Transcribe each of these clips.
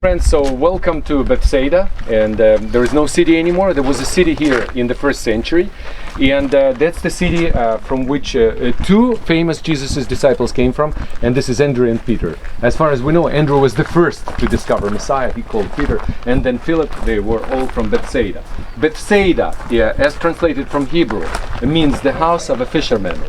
Friends, so welcome to Bethsaida, and there is no city anymore. There was a city here in the first century, and that's the city from which two famous Jesus' disciples came from, and this is Andrew and Peter. As far as we know, Andrew was the first to discover Messiah. He called Peter, and then Philip. They were all from Bethsaida. Bethsaida, yeah, as translated from Hebrew, it means the house of a fisherman.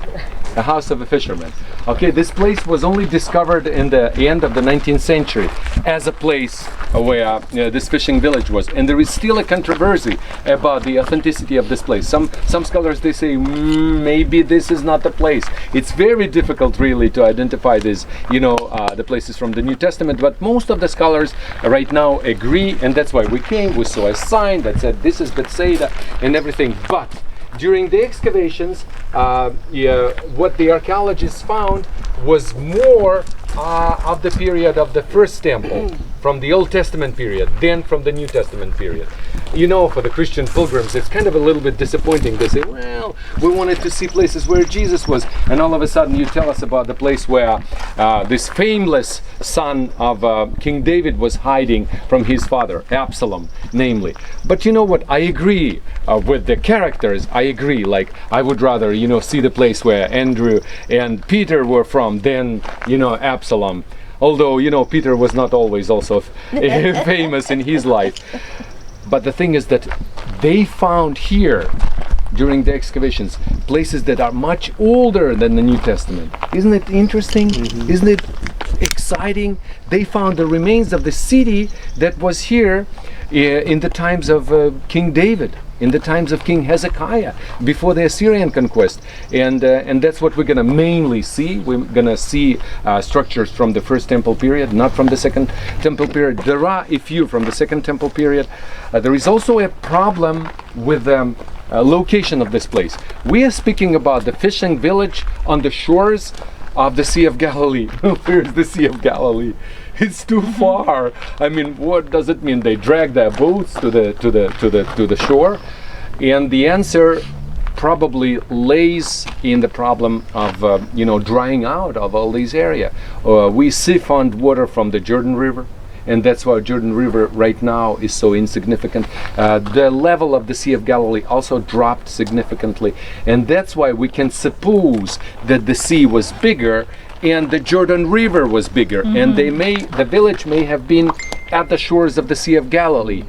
A house of a fisherman. Okay, this place was only discovered in the end of the 19th century as a place where this fishing village was, and there is still a controversy about the authenticity of this place. Some scholars, they say maybe this is not the place. It's very difficult really to identify this, the places from the New Testament, but most of the scholars right now agree, and that's why we came. We saw a sign that said this is Bethsaida and everything, but during the excavations, what the archaeologists found was more of the period of the first temple, from the Old Testament period, than from the New Testament period. For the Christian pilgrims, it's kind of a little bit disappointing. They say, well, we wanted to see places where Jesus was, and all of a sudden you tell us about the place where this fameless son of King David was hiding from his father, Absalom, namely. But you know what? I agree with the characters. I agree. Like, I would rather, see the place where Andrew and Peter were from than, Absalom. Although, Peter was not always also famous in his life. But the thing is that they found here, during the excavations, places that are much older than the New Testament. Isn't it interesting? Mm-hmm. Isn't it exciting? They found the remains of the city that was here in the times of King David, in the times of King Hezekiah, before the Assyrian conquest. And that's what we're going to mainly see. We're going to see structures from the first temple period, not from the second temple period. There are a few from the second temple period. There is also a problem with the location of this place. We are speaking about the fishing village on the shores of the Sea of Galilee. Where's the Sea of Galilee? It's too far. I mean, what does it mean? They drag their boats to the shore, and the answer probably lays in the problem of drying out of all these areas. We siphoned water from the Jordan River, and that's why Jordan River right now is so insignificant. The level of the Sea of Galilee also dropped significantly, and that's why we can suppose that the sea was bigger and the Jordan River was bigger, and the village may have been at the shores of the Sea of Galilee,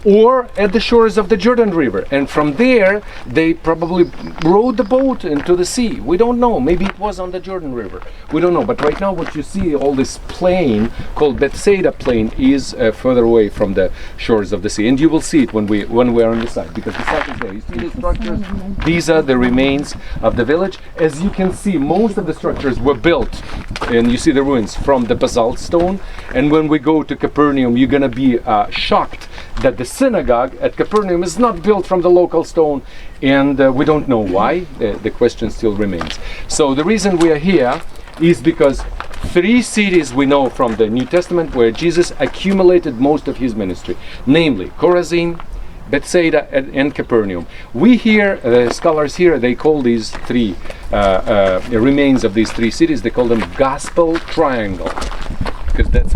or at the shores of the Jordan River, and from there they probably rowed the boat into the sea. We don't know. Maybe it was on the Jordan River. We don't know. But right now what you see, all this plain called Bethsaida plain, is further away from the shores of the sea, and you will see it when we are on the site, because the site is there. You see the structures? These are the remains of the village. As you can see, most of the structures were built, and you see the ruins, from the basalt stone. And when we go to Capernaum, you're gonna be shocked that the synagogue at Capernaum is not built from the local stone, and we don't know why. The question still remains. So the reason we are here is because three cities we know from the New Testament where Jesus accumulated most of his ministry, namely Chorazin, Bethsaida, and Capernaum. We hear, scholars here, they call these three remains of these three cities, they call them Gospel Triangle, because that's